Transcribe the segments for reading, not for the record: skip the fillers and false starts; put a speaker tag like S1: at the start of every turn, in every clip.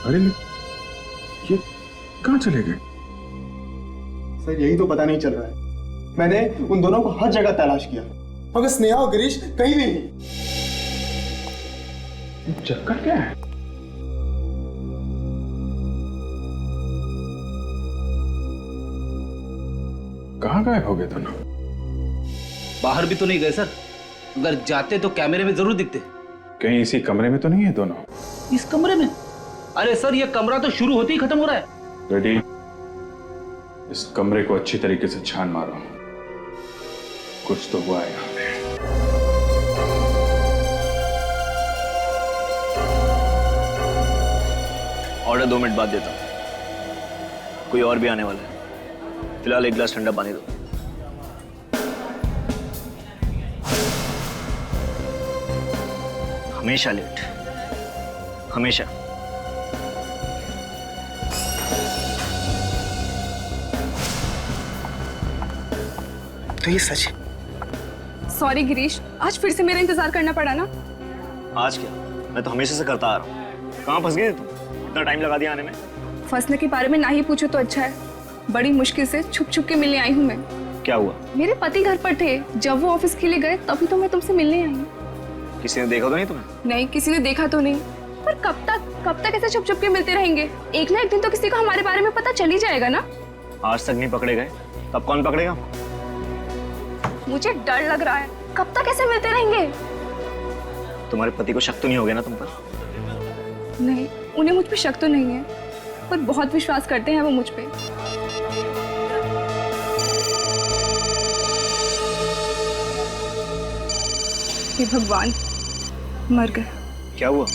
S1: अरे ये कहाँ चले गए?
S2: सर यही तो पता नहीं चल रहा है। मैंने उन दोनों को हर जगह तलाश किया मगर स्नेहा और गिरीश कहीं भी नहीं।
S1: चक्कर क्या है? कहाँ गायब हो गए दोनों?
S3: बाहर भी तो नहीं गए सर, अगर जाते तो कैमरे में जरूर दिखते।
S1: कहीं इसी कमरे में तो नहीं है दोनों?
S3: इस कमरे में? अरे सर ये कमरा तो शुरू होते ही खत्म हो रहा है।
S1: रेडी, इस कमरे को अच्छी तरीके से छान मारो, कुछ तो हुआ है यहाँ पे।
S4: ऑर्डर 2 मिनट बाद देता हूँ, कोई और भी आने वाला है। फिलहाल 1 गिलास ठंडा पानी दो। हमेशा लेट, हमेशा।
S2: तो ये सच है?
S5: सॉरी गिरीश, आज फिर से मेरा इंतजार करना पड़ा ना।
S4: आज क्या, मैं तो हमेशा से करता आ रहा हूँ। कहाँ फंस गई तुम? इतना टाइम लगा दिया आने में।
S5: फंसने के बारे में ना ही पूछो तो अच्छा है। बड़ी मुश्किल से छुप छुप के मिलने आई हूँ मैं।
S4: क्या हुआ?
S5: मेरे पति घर पर थे, जब वो ऑफिस के लिए गए तभी तो मैं तुमसे मिलने आई हूँ।
S4: किसी ने देखा तो नहीं तुम्हें?
S5: नहीं, किसी ने देखा तो नहीं, पर कब तक ऐसे छुप छुप के मिलते रहेंगे? एक ना एक दिन तो किसी को हमारे बारे में पता चल ही जाएगा ना।
S4: आज तक नहीं पकड़े गए, तब कौन पकड़ेगा?
S5: मुझे डर लग रहा है, कब तक ऐसे मिलते रहेंगे?
S4: तुम्हारे पति को शक तो नहीं हो गया ना तुम पर?
S5: नहीं, उन्हें मुझ पे शक तो नहीं है, पर बहुत विश्वास करते हैं वो मुझ पे। हे भगवान, मर गए।
S4: क्या हुआ?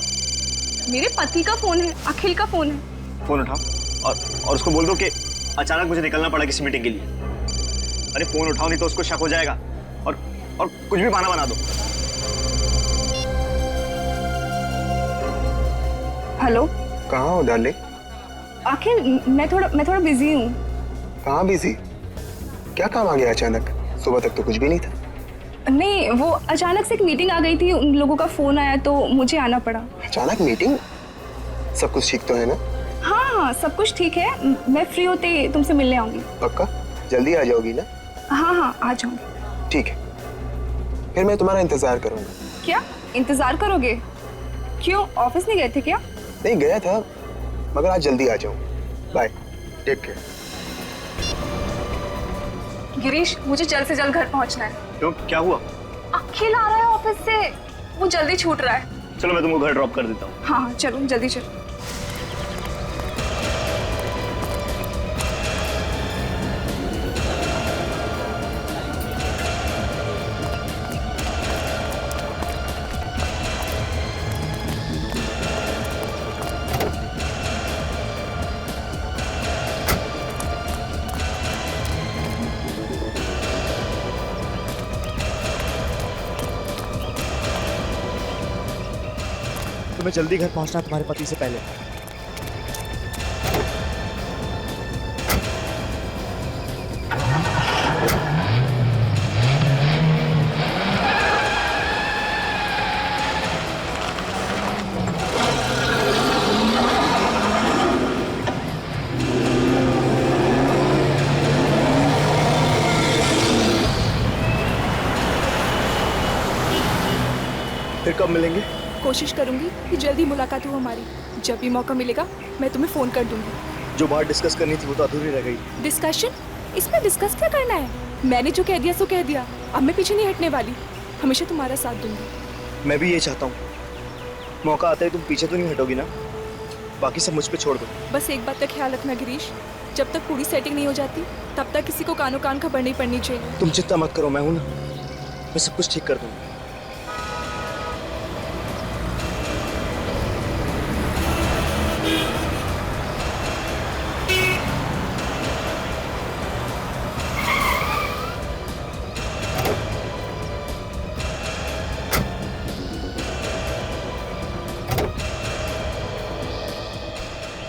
S5: मेरे पति का फोन है, अखिल का फोन है।
S4: फोन उठाओ और उसको बोल दो कि अचानक मुझे निकलना पड़ा किसी मीटिंग के लिए। अरे फोन उठाओ, नहीं तो उसको शक हो जाएगा और कुछ भी बहाना बना दो।
S5: हेलो,
S2: कहाँ हो डार्लिंग?
S5: अखिल, मैं थोड़ा बिजी हूँ।
S2: कहाँ बिजी? क्या काम आ गया अचानक? सुबह तक तो कुछ भी नहीं था।
S5: नहीं, वो अचानक से एक मीटिंग आ गई थी, उन लोगों का फोन आया तो मुझे आना पड़ा।
S2: अचानक मीटिंग? सब कुछ ठीक तो है ना?
S5: हाँ, सब कुछ ठीक है। मैं फ्री होते तुमसे मिलने आऊंगी।
S2: पक्का? जल्दी आ जाओगी ना?
S5: हाँ, आ जाऊंगी।
S2: ठीक है, फिर मैं तुम्हारा इंतजार करूंगा।
S5: क्या इंतजार करोगे? क्यों, ऑफिस नहीं गए थे क्या?
S2: नहीं गया था, मगर आज जल्दी आ जाऊंगा। Bye, take care.
S5: गिरीश, मुझे जल्द से जल्द घर पहुंचना है।
S4: क्यों, क्या हुआ?
S5: अखिल आ रहा है ऑफिस से, वो जल्दी छूट रहा है।
S4: चलो मैं तुमको घर ड्रॉप कर देता हूँ।
S5: हाँ, चलो जल्दी चलो।
S6: तुम्हें जल्दी घर पहुंचना तुम्हारे पति से पहले। फिर कब मिलेंगे?
S5: कोशिश करूंगी कि जल्दी मुलाकात हो हमारी। जब भी मौका मिलेगा मैं तुम्हें फोन कर दूंगी।
S6: जो बात डिस्कस करनी थी वो तो अधूरी रह गई।
S5: डिस्कशन? इसमें डिस्कस क्या करना है? मैंने जो कह दिया सो कह दिया, अब मैं पीछे नहीं हटने वाली। हमेशा तुम्हारा साथ दूंगी।
S6: मैं भी ये चाहता हूँ, मौका आता है तुम पीछे तो नहीं हटोगी ना? बाकी सब मुझ पे छोड़ दो।
S5: बस एक बात का ख्याल रखना गिरीश, जब तक पूरी सेटिंग नहीं हो जाती तब तक किसी को कानो कान खबर नहीं पड़नी चाहिए।
S6: तुम चिंता मत करो, मैं हूं ना, मैं सब कुछ ठीक कर दूंगा।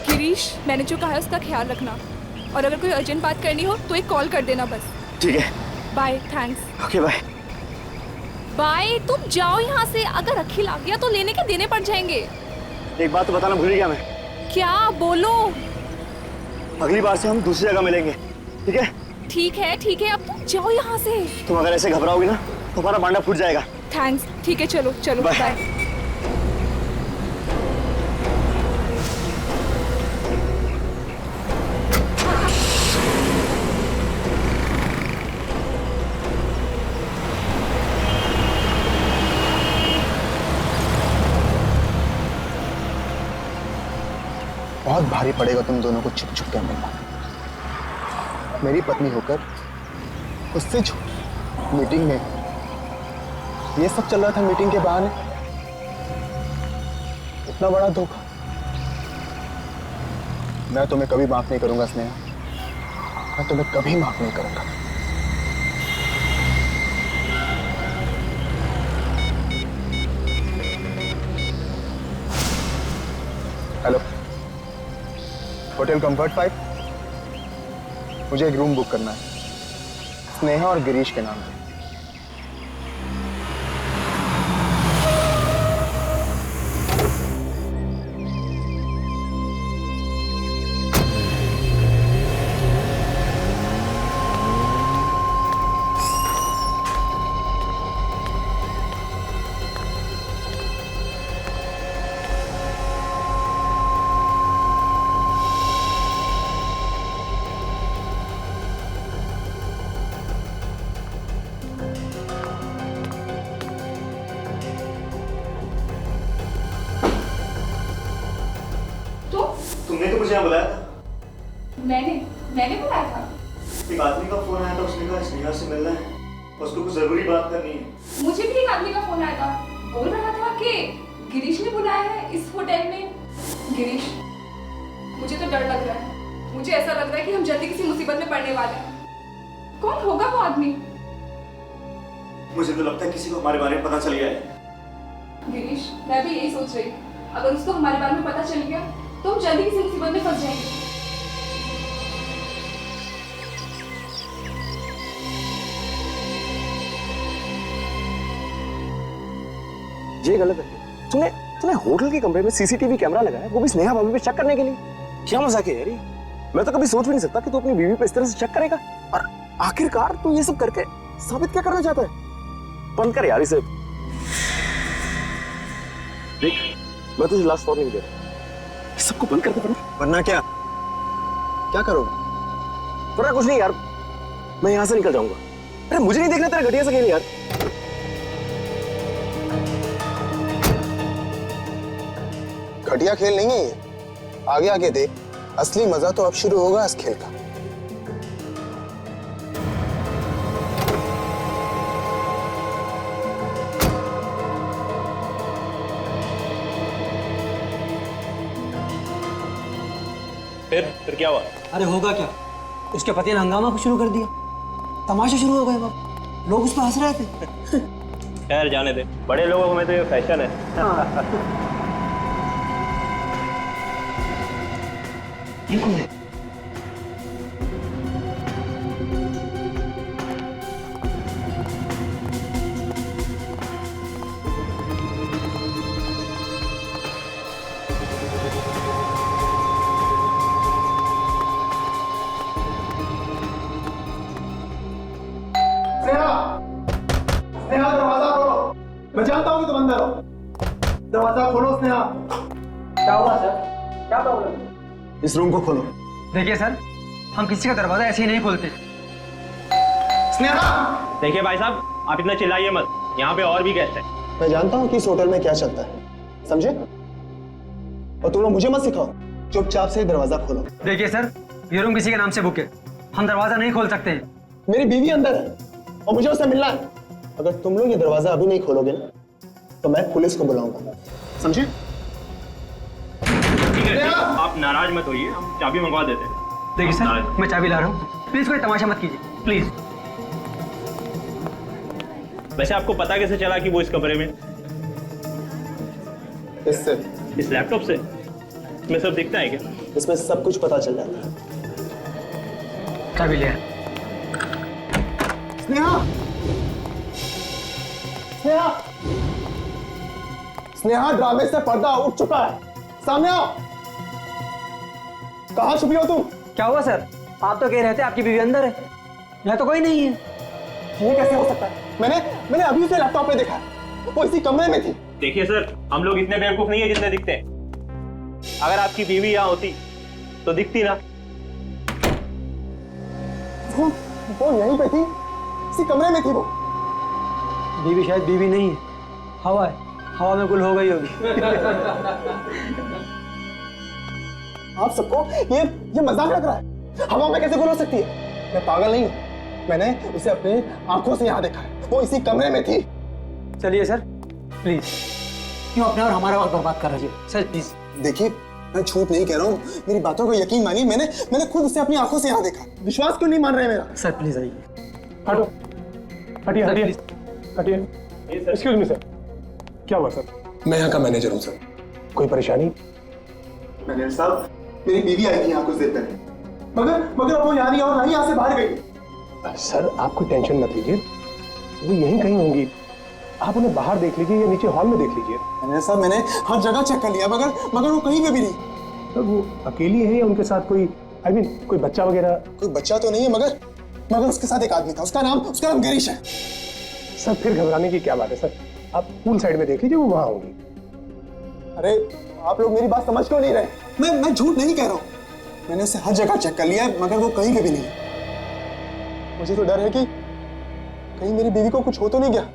S5: गिरीश, मैंने जो कहा है उसका ख्याल रखना, और अगर कोई अर्जेंट बात करनी हो तो एक कॉल कर देना बस।
S6: ठीक है,
S5: bye, thanks.
S6: Okay bye.
S5: Bye, तुम जाओ यहाँ से। अगर अखिल आ गया तो लेने के देने पड़ जाएंगे।
S6: एक बात तो बताना भूल गया मैं,
S5: क्या बोलो?
S6: अगली बार से हम दूसरी जगह मिलेंगे, ठीक है?
S5: ठीक है, अब तुम जाओ यहाँ से।
S6: तुम अगर ऐसे घबराओगी ना तो हमारा बांडा फूट जाएगा।
S5: थैंक्स, ठीक है, चलो चलो
S6: बाय।
S5: बाय।
S2: बहुत भारी पड़ेगा तुम दोनों को छुप छुप के मिलना। मेरी पत्नी होकर उससे मीटिंग में ये सब चल रहा था, मीटिंग के बहाने इतना बड़ा धोखा। मैं तुम्हें कभी माफ नहीं करूंगा स्नेहा, मैं तुम्हें कभी माफ नहीं करूंगा। हेलो, होटल कंफर्ट 5, मुझे एक रूम बुक करना है स्नेहा और गिरीश के नाम पे।
S6: तुमने तो मुझे यहाँ बुलाया था।
S5: मैंने बुलाया था।
S6: एक आदमी का फोन आया था, उसने कहा स्नेहा से मिलना है, उसको कुछ जरूरी बात करनी है।
S5: मुझे भी एक आदमी का फोन आया था, बोल रहा था कि गिरीश ने बुलाया है इस होटल में। गिरीश, मुझे तो डर लग रहा है। मुझे ऐसा लग रहा है कि हम जल्दी किसी मुसीबत में पड़ने वाले हैं। कौन होगा वो आदमी?
S6: मुझे तो लगता है किसी को हमारे बारे में पता चल गया है।
S5: गिरीश, मैं भी यही सोच रही हूँ। अगर उसको हमारे बारे में पता चल गया तो हम जल्दी किसी मुसीबत में फंस जाएंगे।
S6: ये गलत है। तूने होटल के कमरे में सीसीटीवी कैमरा लगाया, वो भी स्नेहा भाभी पे चेक करने के लिए। क्या मजाक है यार ये? मैं तो कभी सोच भी नहीं सकता कि तू अपनी बीवी पे इस तरह से चेक करेगा। और आखिरकार तू ये सब करके साबित क्या करना चाहता है? बंद कर यार इसे। देख, मैं तुझे लास्ट वार्निंग दे रहा हूं, सबको बंद कर दे। वरना क्या करोगे? वरना कुछ नहीं यार, मैं यहां से निकल जाऊंगा। अरे मुझे नहीं देखना तेरा घटिया सा खेल यार।
S2: घटिया खेल नहीं है ये, आगे आगे देख, असली मजा तो अब शुरू होगा इस खेल का।
S4: फिर क्या हुआ?
S7: अरे होगा क्या, उसके पति ने हंगामा को शुरू कर दिया। तमाशा शुरू हो गया बाप, लोग उस पर हंस रहे थे।
S4: खैर जाने दे, बड़े लोगों में तो ये फैशन है।
S7: ये कौन है?
S2: स्नेहा, दरवाजा खोलो। मैं जानता हूँ कि तुम अंदर हो। दरवाजा खोलो स्नेहा।
S7: क्या हुआ सर, क्या प्रॉब्लम?
S2: इस रूम को खोलो।
S7: देखिए सर, हम किसी का दरवाजा ऐसे ही नहीं खोलते।
S2: स्नेहा!
S4: देखिए भाई साहब, आप इतना चिल्लाइए मत, यहाँ पे और भी गेस्ट हैं।
S2: मैं जानता हूँ कि इस होटल में क्या चलता है, समझे? और तुम लोग मुझे मत सिखाओ, चुपचाप से दरवाजा खोलो।
S7: देखिए सर, ये रूम किसी के नाम से बुक है, हम दरवाजा नहीं खोल सकते हैं।
S2: मेरी बीवी अंदर है और मुझे उससे मिलना है। अगर तुम लोग ये दरवाजा अभी नहीं खोलोगे ना तो मैं पुलिस को बुलाऊंगा, समझे?
S4: ठीक है, आप नाराज मत होइए, हम चाबी मंगवा देते हैं।
S7: देखिए सर, मैं चाबी ला रहा हूँ, प्लीज कोई तमाशा मत कीजिए, प्लीज।
S4: वैसे आपको पता कैसे चला कि वो इस कमरे में?
S2: इससे,
S4: इस लैपटॉप से? इसमें सब दिखता है क्या?
S2: इसमें सब कुछ पता चल जाता है।
S7: चाबी ले।
S2: स्नेहा! स्नेहा! स्नेहा, ड्रामे से पर्दा उठ चुका है, सामने आओ। कहाँ छुपी हो तुम?
S7: क्या हुआ सर? आप तो कह रहे थे आपकी बीवी अंदर है, यहाँ तो कोई नहीं है।
S2: ये कैसे हो सकता है? मैंने अभी उसे लैपटॉप पे देखा, वो इसी कमरे में थी।
S8: देखिए सर, हम लोग इतने बेवकूफ नहीं है जितने दिखते हैं। अगर आपकी बीवी यहाँ होती तो दिखती ना।
S2: वो यहीं पे थी, इसी कमरे में थी वो।
S7: बीवी शायद बीवी नहीं है, हवा है, हवा में गुल हो गई होगी।
S2: आप सबको ये मजाक लग रहा है? हवा में कैसे गुल हो सकती है? मैं पागल नहीं हूँ, मैंने उसे अपने आंखों से यहाँ देखा है, वो इसी कमरे में थी।
S7: चलिए सर प्लीज, क्यों अपने और हमारा वक्त बर्बाद कर रहे हो सर? प्लीज
S2: देखिए, मैं झूठ नहीं कह रहा हूँ, मेरी बातों को यकीन मानिए, मैंने खुद उसे अपनी आंखों से यहाँ देखा। विश्वास क्यों नहीं मान रहे मेरा?
S7: सर प्लीज आइए।
S9: हटो, हटिए हटिए हटिए। एक्सक्यूज मी सर, क्या हुआ सर?
S2: मैं यहाँ का मैनेजर हूँ सर।
S9: कोई परेशानी?
S2: मैनेजर साहब, मेरी बीवी आई थी यहाँ कुछ देर पहले, मगर वो यहाँ नहीं और ना ही यहाँ से बाहर गई।
S9: सर आप कोई टेंशन मत लीजिए, वो यहीं कहीं होंगी, आप उन्हें बाहर देख लीजिए या नीचे हॉल में देख लीजिए।
S2: मैनेजर साहब, मैंने हर जगह चेक कर लिया, मगर वो कहीं पे भी नहीं।
S9: सर वो अकेली है या उनके साथ कोई कोई बच्चा वगैरह?
S2: कोई बच्चा तो नहीं है, मगर उसके साथ एक आदमी था, उसका नाम गिरीश है।
S9: सर फिर घबराने की क्या बात है सर, आप पूल साइड में देख लीजिए, वो वहां होंगी।
S2: अरे आप लोग मेरी बात समझ क्यों नहीं रहे? मैं झूठ नहीं कह रहा हूँ, मैंने उसे हर जगह चेक कर लिया है, मगर वो कहीं पे भी नहीं। मुझे तो डर है कि कहीं मेरी बीवी को कुछ हो तो नहीं गया।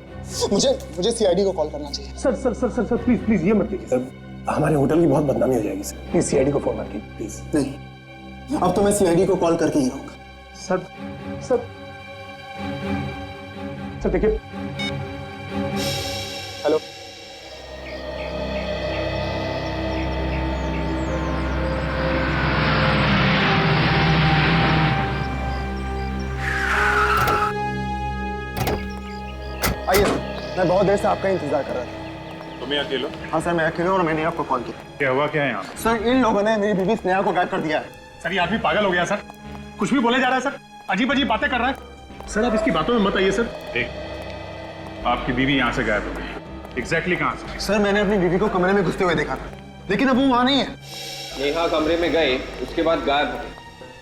S2: मुझे सीआईडी को कॉल करना चाहिए।
S9: Sir sir sir sir sir please please ये मत कीजिए सर, हमारे होटल की बहुत बदनामी हो जाएगी सर, प्लीज सीआईडी को फोन मत कीजिए प्लीज।
S2: नहीं, अब तो मैं सीआईडी को कॉल करके ही रहूंगा।
S9: सर सर सर देखिए।
S2: हेलो, आइए सर, मैं बहुत देर से आपका इंतजार कर रहा था।
S1: तुम्हें अकेलो?
S2: हाँ सर, मैं अकेले हूँ और मैंने आपको कॉल किया।
S1: क्या हुआ, क्या है यहाँ?
S2: सर इन लोगों ने मेरी बीवी स्नेहा को गायब कर दिया है।
S9: सर ये आदमी पागल हो गया सर, कुछ भी बोले जा रहा है सर, अजीब अजीब बातें कर रहा है सर, आप इसकी बातों में मत आइए सर।
S1: देख, आपकी बीवी यहाँ से गायब हो गई, एग्जैक्टली कहाँ से?
S2: सर मैंने अपनी बीवी को कमरे में घुसते हुए देखा था, लेकिन अब वो वहाँ नहीं है।
S10: नेहा कमरे में गए, उसके बाद गायब हो गए,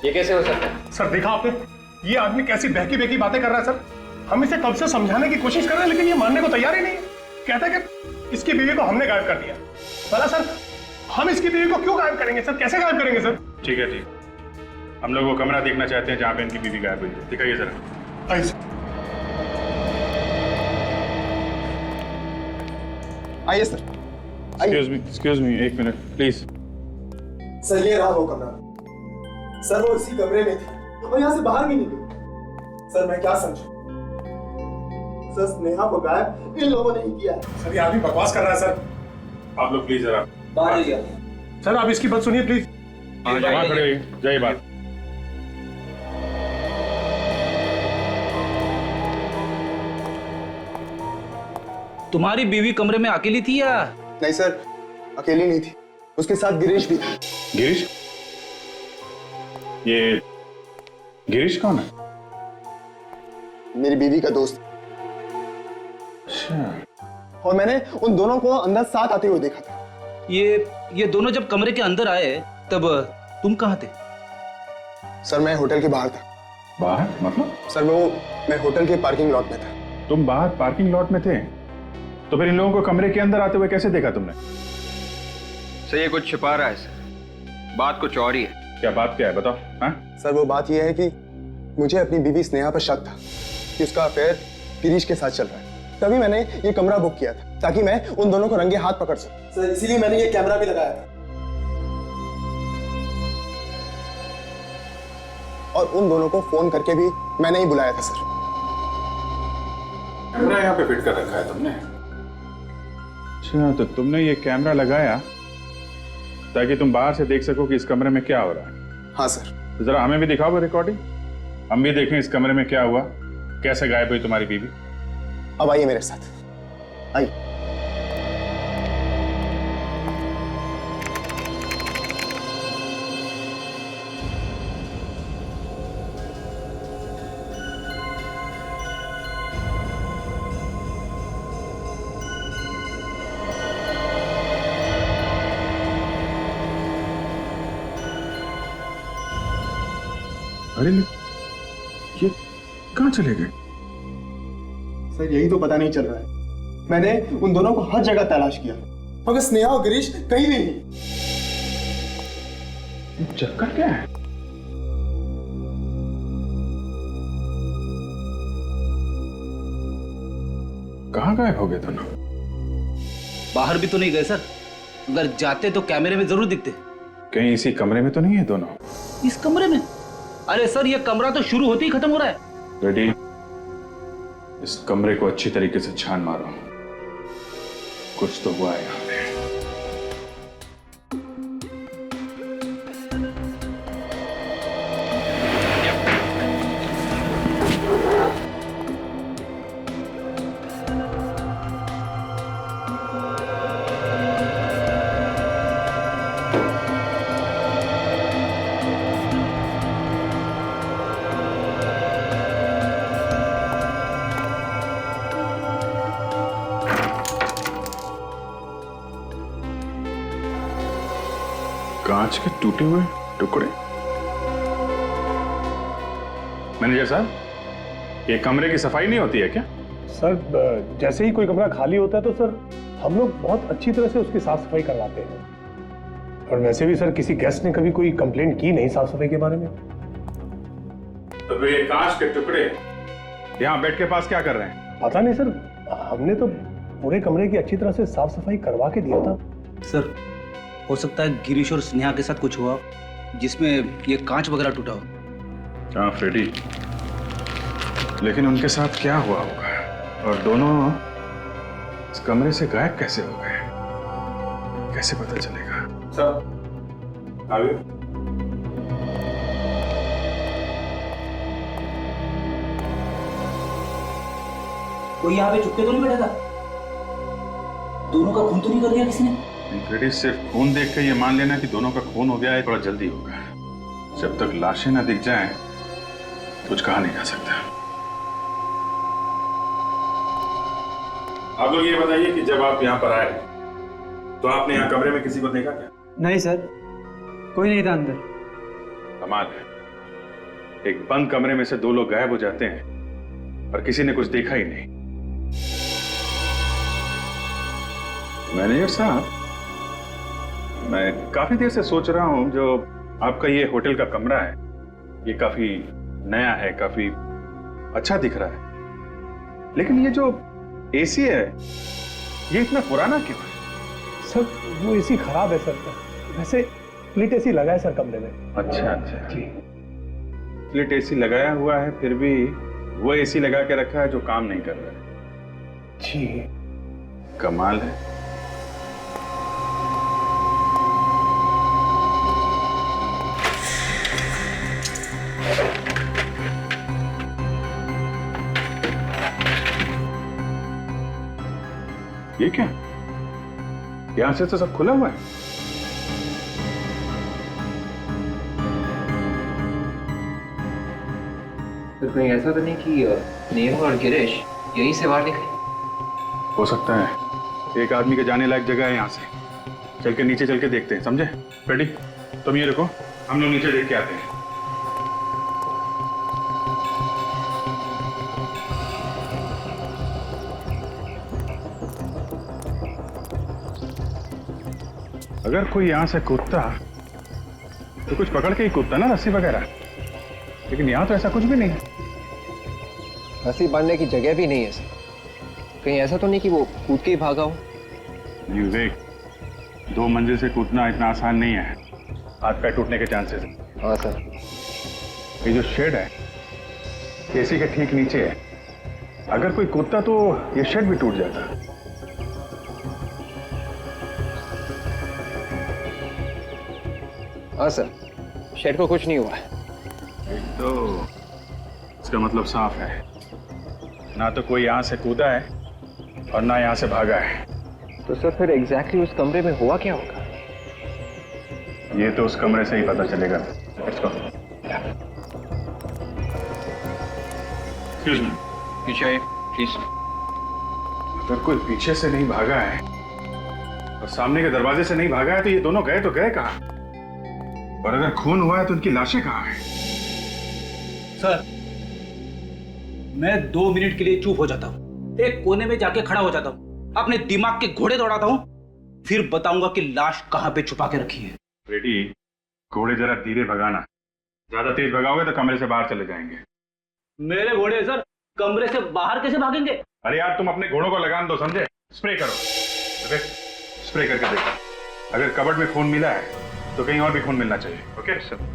S10: ये कैसे हो सकता है?
S9: सर देखा आपने, ये आदमी कैसी बहकी बहकी बातें कर रहा है सर, हम इसे कब से समझाने की कोशिश कर रहे हैं लेकिन ये मानने को तैयार ही नहीं है। कहता है कि इसकी बीवी को हमने गायब कर दिया। भला सर हम इसकी बीवी को क्यों गायब करेंगे सर, कैसे गायब करेंगे सर?
S1: ठीक है, हम लोग वो कमरा देखना चाहते हैं जहाँ पे इनकी बीवी गायब हुई है, दिखाइए जरा।
S9: आइए सर।
S2: आइए सर।
S1: एक्सक्यूज मी, एक मिनट प्लीज।
S2: सर ये रहा वो कमरा, सर वो इसी कमरे में थी और यहाँ से बाहर भी नहीं गई। सर मैं क्या समझूं? सर स्नेहा को गायब इन लोगों ने ही किया।
S9: सर ये आदमी बकवास कर रहा है सर।
S1: आप लोग प्लीज जरा
S10: बाहर ले जाओ।
S9: सर आप इसकी बात सुनिए प्लीज।
S1: वहाँ खड़े होइए, जाइए बात।
S3: तुम्हारी बीवी कमरे में अकेली थी या?
S2: नहीं सर, अकेली नहीं थी, उसके साथ गिरीश भी था।
S1: गिरीश? ये गिरीश कौन है?
S2: मेरी बीवी का दोस्त।
S1: अच्छा।
S2: और मैंने उन दोनों को अंदर साथ आते हुए देखा था।
S3: ये दोनों जब कमरे के अंदर आए तब तुम कहाँ थे?
S2: सर मैं होटल के बाहर था।
S1: बाहर मतलब?
S2: सर मैं होटल के पार्किंग लॉट में था।
S1: तुम बाहर पार्किंग लॉट में थे, तो फिर इन लोगों को कमरे के अंदर आते हुए कैसे देखा तुमने?
S10: सर ये कुछ छिपा रहा है सर, बात कुछ और ही है।
S1: क्या बात क्या है, बताओ। हाँ?
S2: सर वो बात यह है कि मुझे अपनी बीवी स्नेहा पर शक था कि उसका अफेयर गिरीश के साथ चल रहा है, तभी मैंने ये कमरा बुक किया था ताकि मैं उन दोनों को रंगे हाथ पकड़ सकूं। सर इसीलिए मैंने ये कैमरा भी लगाया था और उन दोनों को फोन करके भी मैंने ही बुलाया था। सर
S1: कैमरा यहाँ पे फिट कर रखा है तुमने? अच्छा, तो तुमने ये कैमरा लगाया ताकि तुम बाहर से देख सको कि इस कमरे में क्या हो रहा है?
S2: हाँ सर।
S1: तो जरा हमें भी दिखाओ वो रिकॉर्डिंग, हम भी देखें इस कमरे में क्या हुआ, कैसे गायब हुई तुम्हारी बीवी।
S2: अब आइए मेरे साथ, आइए।
S1: अरे ये कहाँ चले गए?
S2: सर यही तो पता नहीं चल रहा है। मैंने उन दोनों को हर जगह तलाश किया मगर स्नेहा और गिरीश कहीं भी नहीं।
S1: चक्कर क्या है? कहाँ गायब हो गए दोनों?
S3: बाहर भी तो नहीं गए सर, अगर जाते तो कैमरे में जरूर दिखते।
S1: कहीं इसी कमरे में तो नहीं है दोनों?
S3: इस कमरे में? अरे सर ये कमरा तो शुरू होते ही खत्म हो रहा है।
S1: रेडी, इस कमरे को अच्छी तरीके से छान मारो, कुछ तो हुआ है यहाँ पे। कांच के टूटे हुए टुकड़े। मैनेजर साहब, ये कमरे की सफाई नहीं होती है क्या?
S9: सर जैसे ही कोई कमरा खाली होता है तो सर हम लोग बहुत अच्छी तरह से उसकी साफ सफाई करवाते हैं। और वैसे भी सर किसी गेस्ट ने कभी कोई कंप्लेंट की नहीं साफ सफाई के बारे में।
S1: तो फिर ये कांच के टुकड़े यहाँ बेड के पास क्या कर रहे हैं?
S9: पता नहीं सर, हमने तो पूरे कमरे की अच्छी तरह से साफ सफाई करवा के दिया था।
S3: सर हो सकता है गिरीश और स्नेहा के साथ कुछ हुआ जिसमें ये कांच वगैरह टूटा हो।
S1: हाँ फ्रेडी, लेकिन उनके साथ क्या हुआ होगा और दोनों इस कमरे से गायब कैसे हो गए, कैसे पता चलेगा? सर आगे।
S3: कोई यहाँ पे चुपके तो नहीं बैठा था? दोनों का खून तो नहीं कर दिया किसी ने?
S1: फ्रेडी, सिर्फ खून देख के ये मान लेना कि दोनों का खून हो गया है थोड़ा जल्दी होगा। जब तक लाशें ना दिख जाएं, कुछ कहा नहीं जा सकता। आप लोग ये बताइए कि जब आप यहाँ पर आए तो आपने यहाँ कमरे में किसी को देखा क्या?
S7: नहीं सर, कोई नहीं था अंदर।
S1: कमाल है, एक बंद कमरे में से दो लोग गायब हो जाते हैं और किसी ने कुछ देखा ही नहीं। मैनेजर साहब, मैं काफी देर से सोच रहा हूं, जो आपका ये होटल का कमरा है ये काफी नया है, काफी अच्छा दिख रहा है, लेकिन ये जो एसी है ये इतना पुराना क्यों है?
S9: सर वो एसी खराब है सर, वैसे स्प्लिट एसी लगा है सर कमरे में।
S1: अच्छा अच्छा
S9: जी।
S1: स्प्लिट एसी लगाया हुआ है, फिर भी वो एसी लगा के रखा है जो काम नहीं कर रहा है।
S9: जी
S1: कमाल है। ये क्या, यहां से तो सब खुला हुआ है।
S10: तो कहीं ऐसा तो नहीं कि नेहा और गिरीश यहीं से बाहर निकले?
S1: हो सकता है, एक आदमी के जाने लायक जगह है, यहाँ से चल के नीचे चल के देखते हैं, समझे? रेडी, तुम ये रुको, हम लोग नीचे देख के आते हैं। अगर कोई यहां से कूदता तो कुछ पकड़ के ही कूदता ना, रस्सी वगैरह, लेकिन यहां तो ऐसा कुछ भी नहीं है।
S10: रस्सी बांधने की जगह भी नहीं है सर। कहीं ऐसा तो नहीं कि वो कूद के ही भागा हो?
S1: विवेक, 2 मंजिल से कूदना इतना आसान नहीं है, हाथ पैर टूटने के चांसेस हैं।
S10: हाँ सर।
S1: ये जो शेड है एसी के ठीक नीचे है, अगर कोई कूदता तो ये शेड भी टूट जाता।
S10: हाँ सर, शेड को कुछ नहीं हुआ है।
S1: तो इसका मतलब साफ है, ना तो कोई यहां से कूदा है और ना यहां से भागा है।
S10: तो सर फिर एग्जैक्टली उस कमरे में हुआ क्या होगा?
S1: ये तो उस कमरे से ही पता चलेगा। Let's go. Excuse me.
S10: पीछे आइए प्लीज।
S1: अगर कोई पीछे से नहीं भागा है और सामने के दरवाजे से नहीं भागा है तो ये दोनों गए तो गए कहाँ? और अगर खून हुआ है तो उनकी लाशें कहाँ हैं?
S3: सर, मैं 2 मिनट के लिए चुप हो जाता हूँ, एक कोने में जाके खड़ा हो जाता हूँ, अपने दिमाग के घोड़े दौड़ाता हूँ, फिर बताऊंगा कि लाश कहाँ पे छुपा के रखी है।
S1: रेडी, घोड़े जरा धीरे भगाना, ज्यादा तेज भगाओगे तो कमरे से बाहर चले जाएंगे।
S3: मेरे घोड़े सर कमरे से बाहर कैसे भागेंगे?
S1: अरे यार तुम अपने घोड़ों को लगान दो, समझे? स्प्रे करो। ओके, स्प्रे करके देखो, अगर कबर्ड में खून मिला है तो कहीं और भी खून मिलना चाहिए। Okay sir.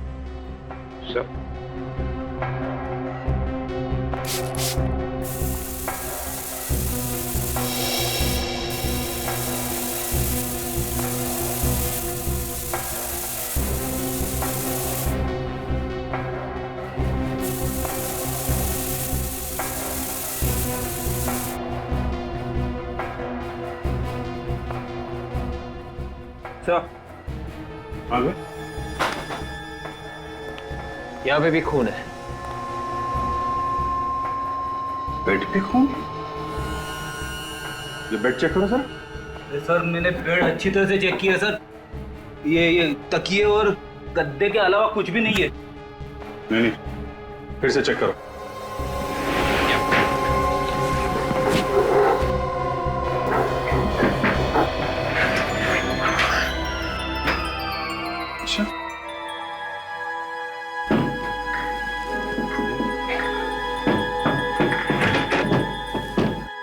S1: सर आगे
S10: यहाँ पे भी खून है।
S1: बेड पे खून? ये बेड चेक करो सर।
S3: सर मैंने बेड अच्छी तरह से चेक किया सर, ये तकिए और गद्दे के अलावा कुछ भी नहीं है।
S1: नहीं, फिर से चेक करो। अच्छा,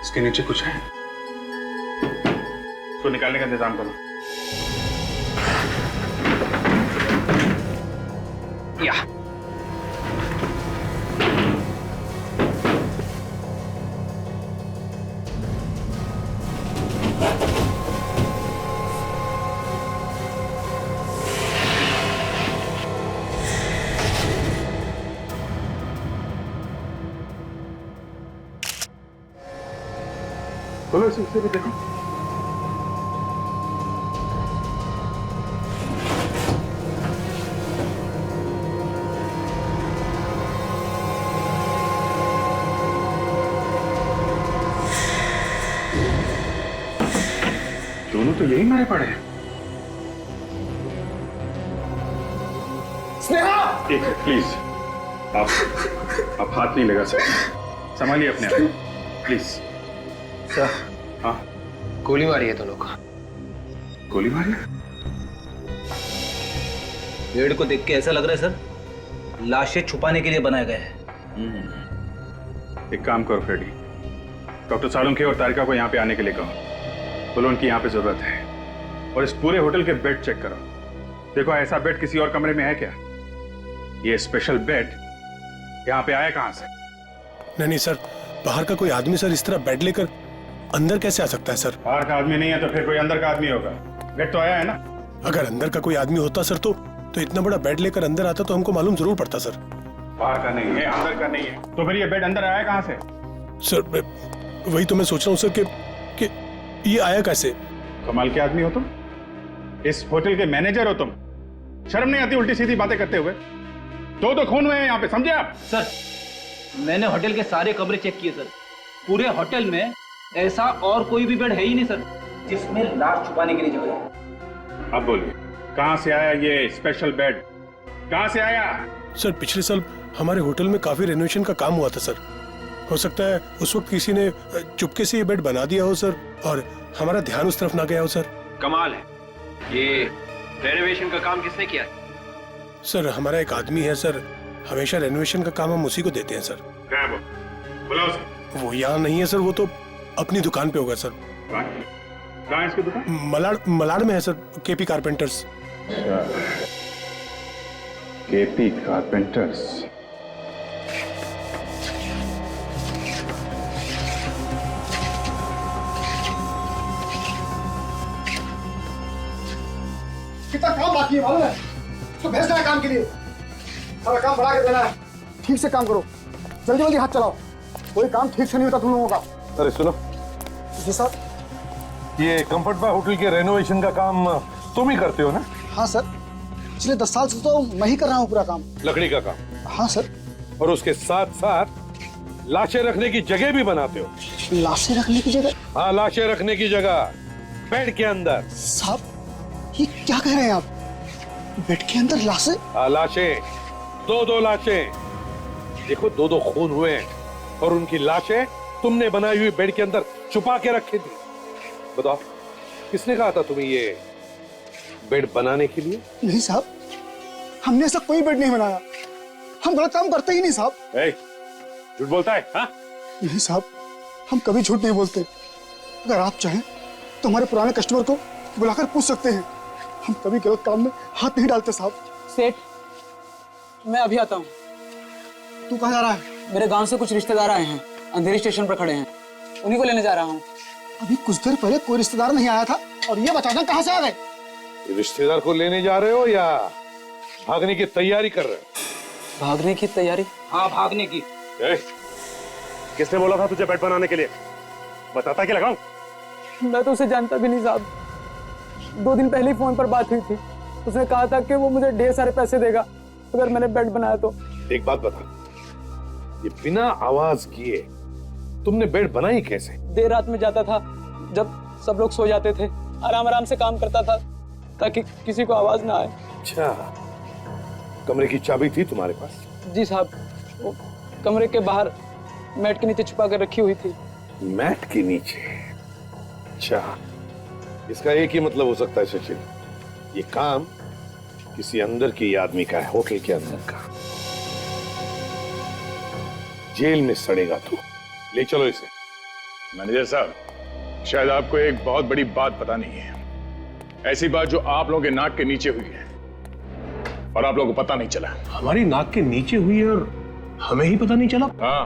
S1: इसके नीचे कुछ है, इसको निकालने का इंतजाम करो।
S3: या
S1: बोलो, इसे भी देखो। दोनों तो यही मारे पड़े हैं।
S2: स्नेहा!
S1: एक मिनट प्लीज, आप हाथ नहीं लगा सकते, संभालिए अपने आप प्लीज।
S10: सर,
S1: हाँ,
S10: गोली मारी है दोनों को।
S1: गोली मारी?
S3: बेड को देख के ऐसा लग रहा है सर लाशें छुपाने के लिए बनाया गया है।
S1: एक काम करो फ्रेडी, डॉक्टर सालुंखे और तारिका को यहाँ पे आने के लिए कहो, बोलो उनकी यहाँ पे जरूरत है। और इस पूरे होटल के बेड चेक करो, देखो ऐसा बेड किसी और कमरे में है क्या? ये स्पेशल बेड यहाँ पे आया कहाँ से?
S9: नहीं सर, बाहर का कोई आदमी सर इस तरह बेड लेकर अंदर कैसे आ सकता है सर?
S1: बाहर का आदमी नहीं है तो फिर कोई अंदर का आदमी होगा। बेड तो आया है ना।
S9: अगर अंदर का कोई आदमी होता सर तो इतना बड़ा बेड लेकर अंदर आता तो हमको मालूम जरूर पड़ता सर।
S1: बाहर का नहीं है, अंदर का नहीं है, तो फिर ये बेड अंदर आया कहाँ से?
S9: सर वही तो मैं सोच रहा हूँ सर कि ये आया कैसे?
S1: कमाल के आदमी हो तुम, इस होटल के मैनेजर हो तुम, शर्म नहीं आती उल्टी सीधी बातें करते हुए? दो खून हुए हैं यहाँ पे, समझे आप?
S3: सर मैंने होटल के सारे कमरे चेक किए सर, पूरे होटल में ऐसा और कोई भी बेड है ही नहीं सर जिसमें लाश छुपाने के लिए जगह है।
S1: अब बोलिए, कहाँ से आया ये स्पेशल बेड? कहाँ से आया?
S9: सर पिछले साल हमारे होटल में काफी रेनोवेशन का काम हुआ था सर, हो सकता है उस वक्त किसी ने चुपके से ये बेड बना दिया हो सर, और हमारा ध्यान उस तरफ ना गया हो सर।
S10: कमाल है, ये रेनोवेशन का काम किसने किया?
S9: सर हमारा एक आदमी है सर, हमेशा रेनोवेशन का काम हम उसी को देते हैं सर।
S1: क्या है वो? बुलाओ उसे।
S9: वो यहाँ नहीं है सर, वो तो अपनी दुकान पे होगा सर।
S1: कहाँ है इसकी दुकान?
S9: मलाड में है sir, KP carpenters.
S1: KP carpenters.
S2: कितना काम बाकी है मालूम है? तो भेजना है काम के लिए, सारा काम बढ़ा के देना है। ठीक से काम करो, जल्दी जल्दी हाथ चलाओ, कोई काम ठीक से नहीं होता तुम लोगों का।
S11: अरे सुनो
S2: जी सर।
S11: ये कंफर्ट बाय होटल के रेनोवेशन का काम तुम ही करते हो ना?
S2: हाँ सर, पिछले 10 साल से तो मैं ही कर रहा हूँ पूरा काम।
S11: लकड़ी का काम?
S2: हाँ सर।
S11: और उसके साथ साथ लाशें रखने की जगह भी बनाते हो?
S2: लाशें रखने की जगह?
S11: हाँ, लाशें रखने की जगह बेड के अंदर।
S2: साहब ये क्या कह रहे हैं आप? बेड के अंदर लाशें?
S11: हाँ, लाशें, 2 लाशें, देखो, दो खून हुए हैं और उनकी लाशें तुमने बनाई हुई बेड के अंदर छुपा के रखी थी। बताओ, किसने कहा था तुम्हें ये बेड बनाने के लिए?
S2: नहीं साहब, हमने ऐसा कोई बेड नहीं बनाया। हम गलत काम करते ही नहीं साहब।
S1: झूठ बोलता है? हाँ?
S2: नहीं साहब, हम कभी झूठ नहीं बोलते। अगर आप चाहें तो हमारे पुराने कस्टमर को बुलाकर पूछ सकते हैं। हम कभी गलत काम में हाथ नहीं डालते साहब।
S7: सेठ, मैं अभी आता हूँ।
S2: तू कहाँ जा रहा है?
S7: मेरे गांव से कुछ रिश्तेदार आए हैं, अंधेरी स्टेशन पर खड़े हैं, उन्हीं को लेने जा रहा हूँ।
S2: अभी कुछ देर पहले कोई रिश्तेदार नहीं आया था और ये बताना कहाँ से आ गए?
S11: रिश्तेदार को लेने जा रहे हो या भागने की तैयारी कर रहे हो?
S7: भागने की तैयारी?
S3: हाँ, भागने की।
S4: किसने बोला था तुझे बेड बनाने के लिए? बताता क्या लगाऊं?
S7: मैं तो उसे जानता भी नहीं साहब। 2 दिन पहले ही फोन पर बात हुई थी। उसने कहा था कि वो मुझे ढेर सारे पैसे देगा अगर मैंने बेड बनाया तो।
S11: एक बात बता, ये बिना आवाज किए तुमने बेड बनाई कैसे?
S7: देर रात में जाता था, जब सब लोग सो जाते थे, आराम आराम से काम करता था ताकि किसी को आवाज ना आए।
S11: अच्छा, कमरे की चाबी थी तुम्हारे पास?
S7: जी साहब, वो कमरे के बाहर मैट के नीचे छुपा कर रखी हुई थी।
S11: मैट के नीचे? अच्छा, इसका एक ही मतलब हो सकता है सचिन, ये काम किसी अंदर के आदमी का है, होटल के अंदर का। जेल में सड़ेगा तू। ले चलो इसे।
S1: मैनेजर साहब, शायद आपको एक बहुत बड़ी बात पता नहीं है। ऐसी बात जो आप लोगों के नाक के नीचे हुई है और आप लोगों को पता नहीं चला।
S9: हमारी नाक के नीचे हुई है और हमें ही पता नहीं चला?
S1: हाँ,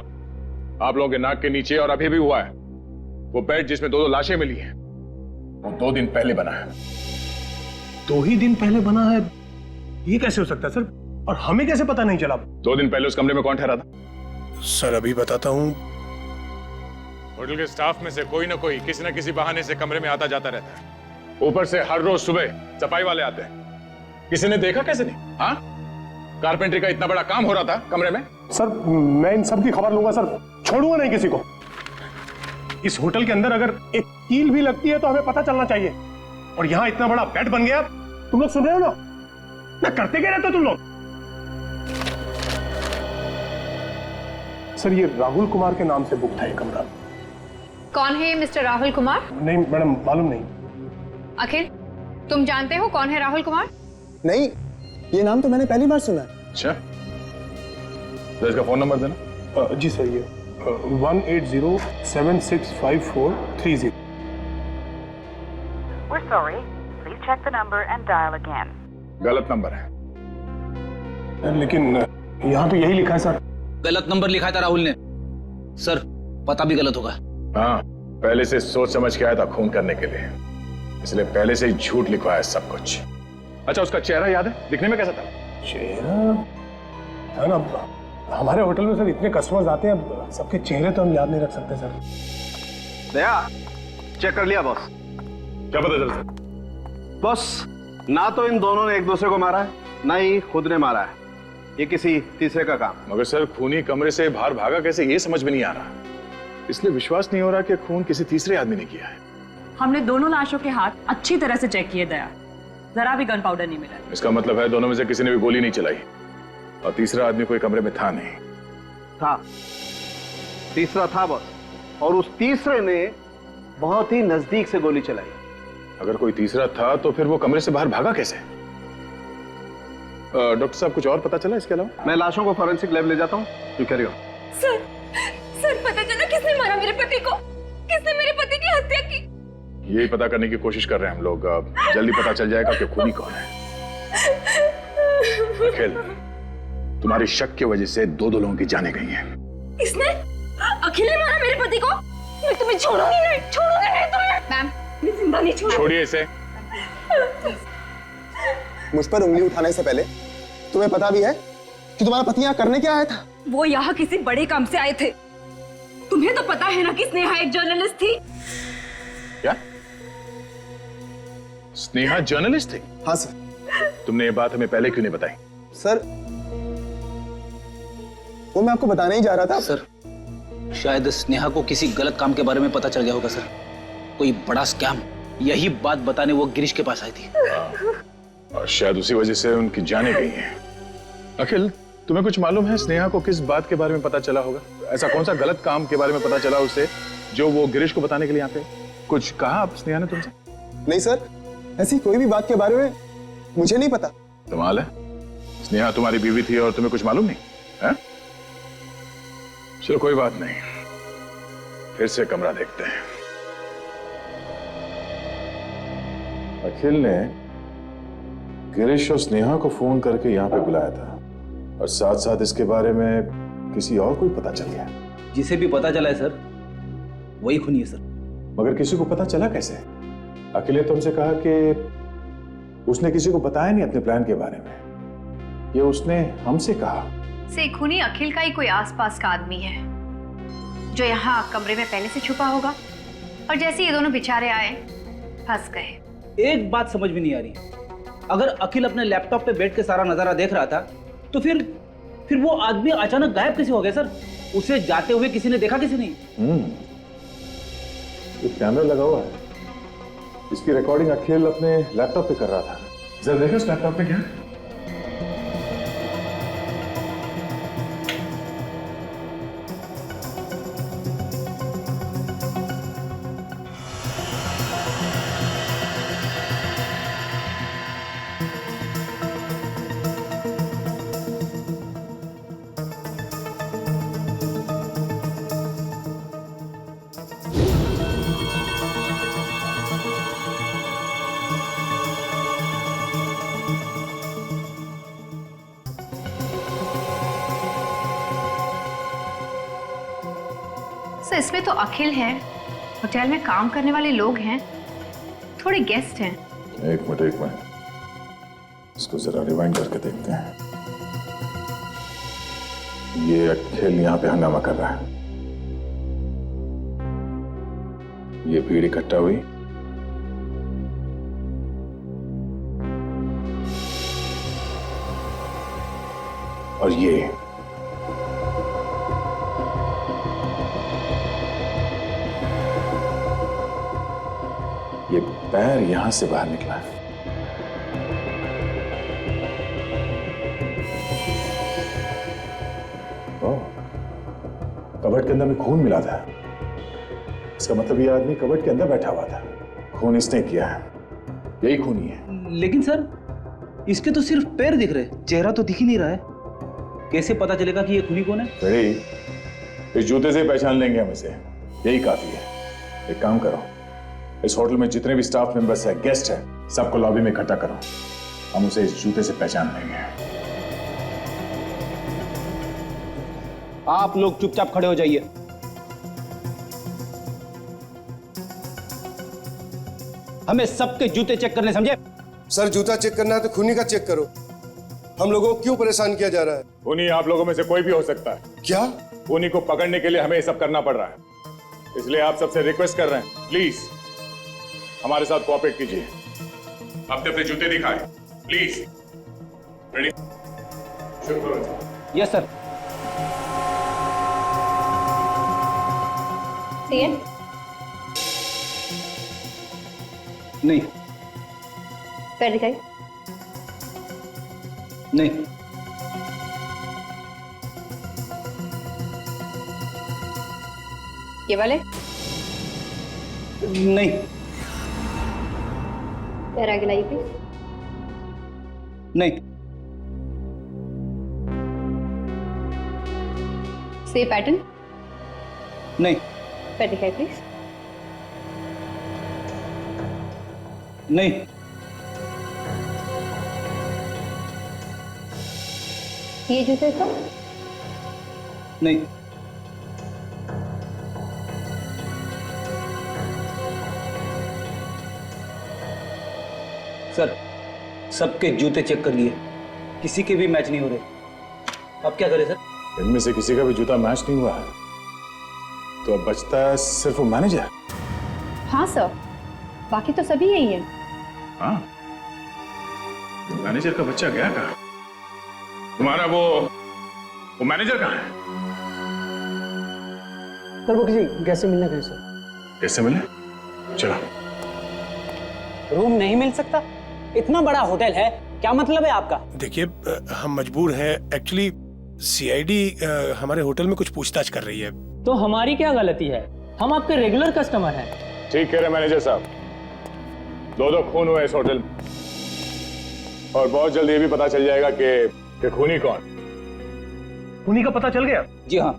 S1: आप लोगों के नाक के नीचे और अभी भी हुआ है। वो बेड जिसमें 2 लाशें मिली हैं, वो 2 दिन पहले बना है।
S9: 2 ही दिन पहले बना है? ये कैसे हो सकता है सर? और हमें कैसे पता नहीं चला?
S1: 2 दिन पहले उस कमरे में कौन ठहरा था?
S9: सर अभी बताता हूँ।
S1: होटल के स्टाफ में से कोई ना कोई किसी न किसी बहाने से कमरे में आता जाता रहता है। ऊपर से हर रोज सुबह सफाई वाले आते हैं। किसी ने देखा कैसे नहीं? हाँ, कारपेंटरी का इतना बड़ा काम हो रहा था कमरे में।
S9: सर मैं इन सब की खबर लूंगा सर, छोड़ूंगा नहीं किसी को। इस होटल के अंदर अगर एक कील भी लगती है तो हमें पता चलना चाहिए। और यहाँ इतना बड़ा बेड बन गया, तुम लोग सुन रहे हो ना? ना करते क्या रहते हो तुम लोग? सर ये राहुल कुमार के नाम से बुक था ये कमरा।
S5: कौन है ये मिस्टर राहुल कुमार?
S9: नहीं मैडम, मालूम नहीं।
S5: अखिल, तुम जानते हो कौन है राहुल कुमार?
S2: नहीं, ये नाम तो मैंने पहली बार सुना है।
S1: अच्छा, तो इसका फोन नंबर देना।
S9: जी सर, ये 180765430।
S12: We're sorry. Please check the number and dial again.
S1: गलत नंबर है।
S9: लेकिन यहाँ तो यही लिखा है सर।
S3: गलत नंबर लिखा था राहुल ने। सर, पता भी गलत होगा।
S1: हाँ, पहले से सोच समझ के आया था खून करने के लिए, इसलिए पहले से ही झूठ लिखवाया सब कुछ। अच्छा, उसका चेहरा याद है? दिखने में कैसा था?
S9: चेहरा था ना, हमारे होटल में सर इतने कस्टमर्स आते हैं, सबके चेहरे तो हम याद नहीं रख सकते सर।
S6: दया, चेक कर लिया बॉस?
S1: क्या पता चल सर?
S6: बॉस, ना तो इन दोनों ने एक दूसरे को मारा है, ना ही खुद ने मारा है। ये किसी तीसरे का काम।
S1: मगर सर, खूनी कमरे से बाहर भागा कैसे, ये समझ में नहीं आ रहा। इसलिए विश्वास नहीं हो रहा कि खून किसी तीसरे आदमी ने किया है।
S12: हमने दोनों लाशों के हाथ अच्छी तरह से चेक किए दया, जरा भी गन पाउडर नहीं मिला।
S1: इसका मतलब है दोनों में से किसी ने भी गोली नहीं चलाई और तीसरा आदमी कोई कमरे में था नहीं।
S6: था, तीसरा था बॉस, और उस तीसरे ने बहुत ही नजदीक से गोली चलाई।
S1: अगर कोई तीसरा था तो फिर वो कमरे से बाहर भागा कैसे? डॉक्टर साहब, कुछ और पता चला इसके अलावा?
S6: मैं लाशों को फॉरेंसिक लैब ले जाता हूँ। You carry on.
S5: सर, पता चला किसने मारा मेरे पति को? किसने मेरे पति की हत्या की?
S1: यही पता करने की कोशिश कर रहे हैं हम लोग। जल्दी पता चल जाएगा कि खूनी कौन है। अखिल, तुम्हारी शक की वजह से 2 लोगों की जानें गई हैं।
S5: इसने? अखिल ने मारा मेरे पति को? मैं तुम्हें छोड़ूंगी नहीं, छोड़ूंगी नहीं तुम्हें। मैम, मैं जिंदा नहीं छोड़ूंगी।
S1: छोड़िए इसे।
S2: मुझ पर उंगली उठाने से पहले तुम्हें पता भी है कि तुम्हारा पति यहाँ करने क्या आया था?
S5: वो यहाँ किसी बड़े काम से आए थे। तुम्हें तो पता है ना कि स्नेहा एक जर्नलिस्ट थी।
S1: क्या? स्नेहा जर्नलिस्ट थी?
S2: हाँ सर।
S1: तुमने ये बात हमें पहले क्यों नहीं बताई?
S2: सर, वो मैं आपको बताने ही जा रहा था।
S3: सर, शायद स्नेहा को किसी गलत काम के बारे में पता चल गया होगा सर। कोई बड़ा स्कैम। यही बात बताने वो गिरीश के पास आई थी।
S1: और शायद उसी वजह से उनकी जानें गई हैं। अखिल, तुम्हें कुछ मालूम है स्नेहा को किस बात के बारे में पता चला होगा? ऐसा कौन सा गलत काम के बारे में पता चला उसे जो वो गिरीश को बताने के लिए यहाँ पे? कुछ कहा आप स्नेहा ने तुमसे?
S2: नहीं सर, ऐसी कोई भी बात के बारे में मुझे नहीं पता।
S1: कमाल है, स्नेहा तुम्हारी बीवी थी और तुम्हें कुछ मालूम नहीं है? चलो कोई बात नहीं, फिर से कमरा देखते हैं।
S13: अखिल ने गिरीश और स्नेहा को फोन करके यहाँ पे बुलाया था और साथ साथ इसके बारे में किसी और को पता चल गया।
S3: जिसे भी पता चला है सर, वही खूनी है सर।
S13: मगर किसी को पता चला कैसे? अखिल ने तुमसे कहा कि उसने किसी को बताया नहीं अपने प्लान के बारे में, ये उसने हमसे कहा।
S14: से खूनी अखिल का ही कोई आसपास का आदमी है जो यहाँ कमरे में पहले से छुपा होगा और जैसे ये दोनों बेचारे आए फंस गए।
S3: एक बात समझ में नहीं आ रही, अगर अखिल अपने लैपटॉप पे बैठ के सारा नजारा देख रहा था तो फिर वो आदमी अचानक गायब कैसे हो गया सर? उसे जाते हुए किसी ने देखा, किसी नहीं?
S13: ये कैमरा लगा हुआ है, इसकी रिकॉर्डिंग अखिल अपने लैपटॉप पे कर रहा था।
S1: जरा देखो उस लैपटॉप पे क्या है?
S14: सर इसमें तो अखिल है, होटल में काम करने वाले लोग हैं, थोड़े गेस्ट हैं।
S13: एक मिनट, इसको जरा रिवाइंड करके देखते हैं। ये अखिल यहाँ पे हंगामा कर रहा है, ये भीड़ इकट्ठा हुई, और ये पैर यहां से बाहर निकला है। कबर्ड के अंदर में खून मिला था, इसका मतलब ये आदमी कबर्ड के अंदर बैठा हुआ था, खून इसने किया है, यही खूनी है।
S3: लेकिन सर इसके तो सिर्फ पैर दिख रहे, चेहरा तो दिख ही नहीं रहा है, कैसे पता चलेगा कि ये खूनी कौन है?
S13: इस जूते से पहचान लेंगे हम इसे, यही काफी है। एक काम करो, इस होटल में जितने भी स्टाफ मेंबर्स हैं, गेस्ट हैं, सबको लॉबी में इकट्ठा करो, हम उसे इस जूते से पहचान लेंगे।
S3: आप लोग चुपचाप खड़े हो जाइए। हमें सबके जूते चेक करने, समझे?
S15: सर जूता चेक करना है तो खूनी का चेक करो, हम लोगों को क्यों परेशान किया जा रहा है?
S13: खूनी आप लोगों में से कोई भी हो सकता है।
S15: क्या?
S13: खूनी को पकड़ने के लिए हमें ये सब करना पड़ रहा है, इसलिए आप सबसे रिक्वेस्ट कर रहे हैं, प्लीज हमारे साथ कोऑपरेट कीजिए। अपने अपने जूते दिखाएं, प्लीज। रेडी? शुरू करो।
S3: Yes sir. नहीं।
S14: पैर दिखाई।
S3: नहीं।
S14: ये वाले?
S3: नहीं।
S14: पैर आगे लाइए प्लीज।
S3: नहीं।
S14: से पैटर्न?
S3: नहीं।
S14: पैर दिखाई प्लीज।
S3: नहीं।
S14: ये जूते का?
S3: नहीं। सर सबके जूते चेक कर लिए, किसी के भी मैच नहीं हो रहे, अब क्या करें सर?
S13: इनमें से किसी का भी जूता मैच नहीं हुआ है, तो अब बचता है सिर्फ वो मैनेजर।
S14: हाँ सर, बाकी तो सभी यही है।
S1: हाँ, मैनेजर का बच्चा गया कहाँ? तुम्हारा वो मैनेजर कहाँ है?
S7: सर वो किसी कैसे मिलना कहीं सर?
S1: कैसे मिले? चलो।
S7: रूम नहीं मिल सकता? इतना बड़ा होटल है, क्या मतलब है आपका?
S9: देखिए हम मजबूर हैं, एक्चुअली सीआईडी हमारे होटल में कुछ पूछताछ कर रही है।
S7: तो हमारी क्या गलती है? हम आपके रेगुलर कस्टमर हैं।
S13: ठीक कह रहे मैनेजर साहब, दो खून हुए इस होटल में और बहुत जल्द ये भी पता चल जाएगा कि खूनी कौन।
S9: खूनी का पता चल गया?
S3: जी हाँ,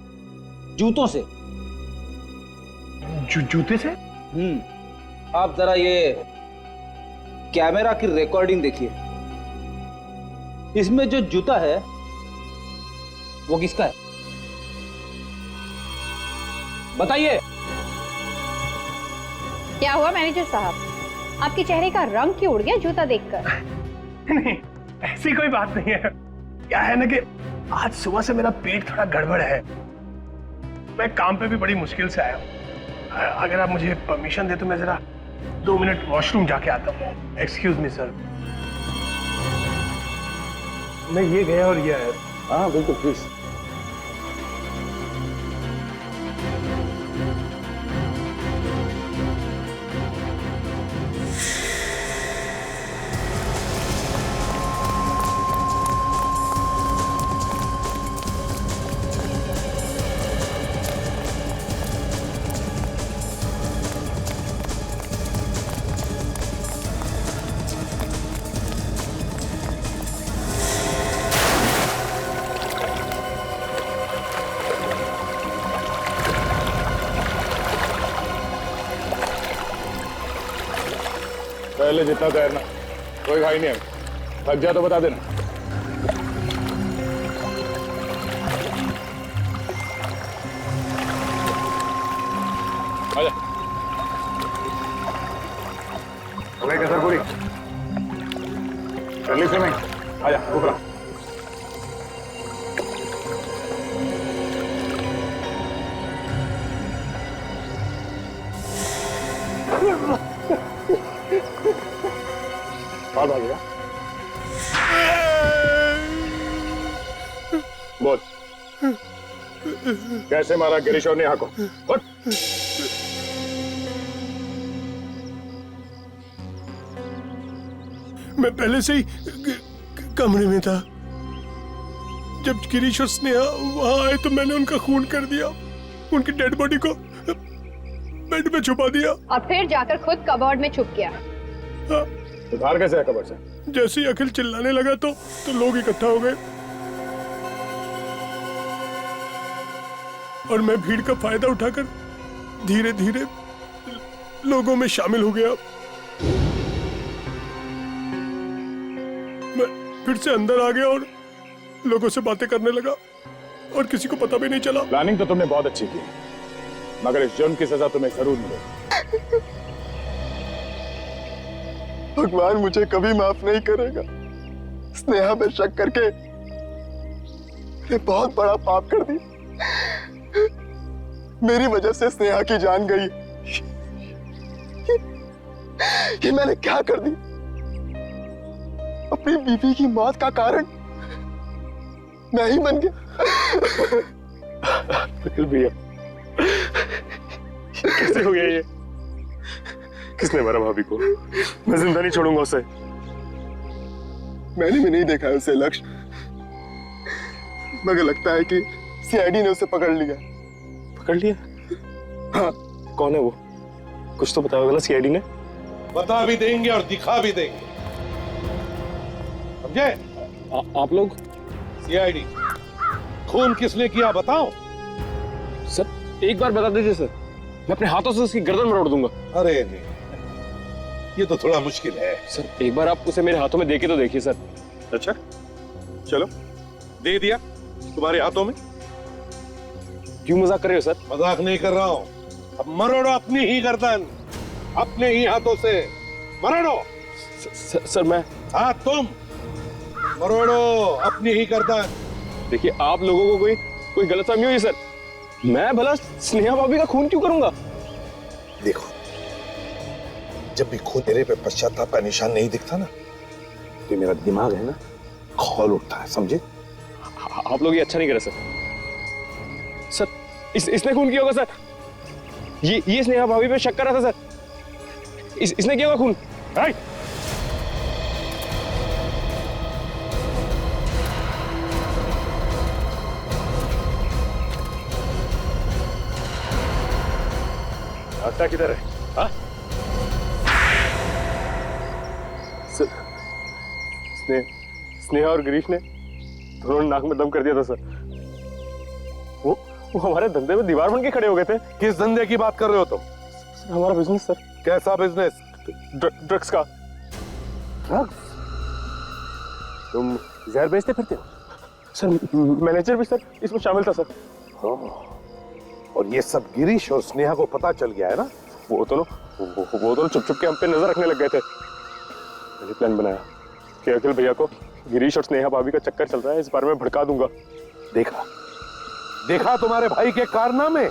S3: जूतों से।
S9: जूते से?
S3: आप जरा ये कैमरा की रिकॉर्डिंग देखिए। इसमें जो जूता है वो किसका है? बताइए।
S14: क्या हुआ मैनेजर साहब, आपके चेहरे का रंग क्यों उड़ गया जूता देखकर?
S9: नहीं, ऐसी कोई बात नहीं है। क्या है ना कि आज सुबह से मेरा पेट थोड़ा गड़बड़ है। मैं काम पे भी बड़ी मुश्किल से आया हूँ। अगर आप मुझे परमिशन दे तो मैं जरा 2 मिनट वॉशरूम जाके आता हूँ। Excuse me sir. मैं ये गया और ये आया।
S6: हाँ बिल्कुल, प्लीज।
S13: पहले जितना तैरना, कोई भाई नहीं है। थक जा तो बता देना। आजा। अबे कसर पूरी। कर ली स्विमिंग? आजा ऊपर। बात आ गया। बोल, कैसे मारा गिरीश और नेहा को? बोल।
S9: मैं पहले से ही कमरे में था। जब गिरीश और स्नेहा वहां आए तो मैंने उनका खून कर दिया। उनकी डेड बॉडी को बेड में छुपा दिया
S14: और फिर जाकर खुद कबर्ड में छुप गया।
S9: हाँ।
S13: उधार कैसे है कबर से?
S9: जैसे ही अखिल चिल्लाने लगा तो लोग इकट्ठा हो गए और मैं भीड़ का फायदा उठाकर धीरे धीरे लोगों में शामिल हो गया। मैं फिर से अंदर आ गया और लोगों से बातें करने लगा और किसी को पता भी नहीं चला।
S13: प्लानिंग तो तुमने बहुत अच्छी की, मगर इस जुर्म की सजा तुम्हें जरूर मिलेगी।
S2: भगवान मुझे कभी माफ नहीं करेगा। स्नेहा पे शक करके मैंने बहुत बड़ा पाप कर दिया। मेरी वजह से स्नेहा की जान गई। ये मैंने क्या कर दी? अपनी बीवी की मौत का कारण मैं ही बन गया।
S13: अखिल भैया, कैसे हो गया ये? किसने मारा भाभी को? मैं जिंदा नहीं छोड़ूंगा उसे।
S2: मैंने भी नहीं देखा है उसे लक्ष्य, मगर लगता है कि सीआईडी ने उसे पकड़ लिया।
S6: पकड़ लिया?
S2: हाँ।
S6: कौन है वो? कुछ तो बताओगे ना सीआईडी ने?
S11: बता भी देंगे और दिखा भी देंगे, समझे?
S6: आप लोग?
S11: सीआईडी। खून किसने किया बताओ।
S6: सर एक बार बता दीजिए सर, मैं अपने हाथों से उसकी गर्दन मरोड़ दूंगा।
S11: अरे नहीं, ये तो थोड़ा मुश्किल है।
S6: सर एक बार आप उसे मेरे हाथों में देके तो देखिए सर।
S11: अच्छा चलो, दे दिया तुम्हारे हाथों में।
S6: क्यों मजाक कर रहे हो सर?
S11: मजाक नहीं कर रहा हूं। अब मरोड़ो अपनी ही गर्दन, अपने ही हाथों से मरोड़ो।
S6: सर मैं?
S11: हाँ तुम मरोड़ो अपनी ही गर्दन।
S6: देखिए आप लोगों को कोई गलतफहमी हुई सर। मैं भला स्नेहा भाभी का खून क्यों करूंगा?
S16: देखो, जब भी खून तेरे पे पश्चाताप का निशान नहीं दिखता ना, तो मेरा दिमाग है ना खौल उठता है, समझे?
S6: आप लोग ये अच्छा नहीं करे सर। सर इसने खून किया होगा सर। ये स्नेहा भाभी पे शक कर रहा था सर। इसने किया होगा खून।
S9: भागता किधर है? हाँ? स्नेहा और गिरीश ने दोनों नाक में दम कर दिया था सर। वो हमारे धंधे में दीवार बन के खड़े हो गए थे।
S11: किस धंधे की बात कर रहे हो तुम?
S9: हमारा बिजनेस सर।
S11: कैसा बिजनेस?
S9: ड्रग्स का।
S11: ड्रग्स?
S9: तुम जहर बेचते फिरते हो? सर मैनेजर भी सर इसमें शामिल था सर।
S11: और ये सब गिरीश और स्नेहा को पता चल गया है ना?
S9: वो दोनों चुप चुप के हम पे नजर रखने लग गए थे। मैंने प्लान बनाया कि अखिल भैया को गिरीश और स्नेहा भाभी का चक्कर चल रहा है, इस बारे में भड़का दूंगा।
S11: देखा तुम्हारे भाई के कारनामे?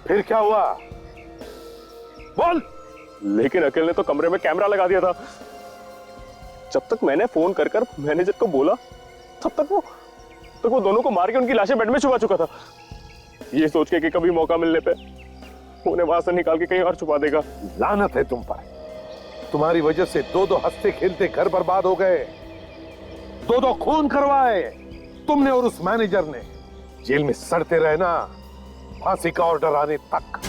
S11: फिर क्या हुआ? बोल।
S9: लेकिन अखिल ने तो कमरे में कैमरा लगा दिया था। जब तक मैंने फोन कर मैनेजर को बोला तब तक वो दोनों को मार के उनकी लाशें बेड में छुपा चुका था, ये सोच के कि कभी मौका मिलने पे उन्हें वहां से निकाल के कहीं और छुपा देगा।
S11: लानत है तुम पर। तुम्हारी वजह से दो हंसते खेलते घर बर्बाद हो गए, दो खून करवाए तुमने और उस मैनेजर ने। जेल में सड़ते रहना फांसी का ऑर्डर आने तक।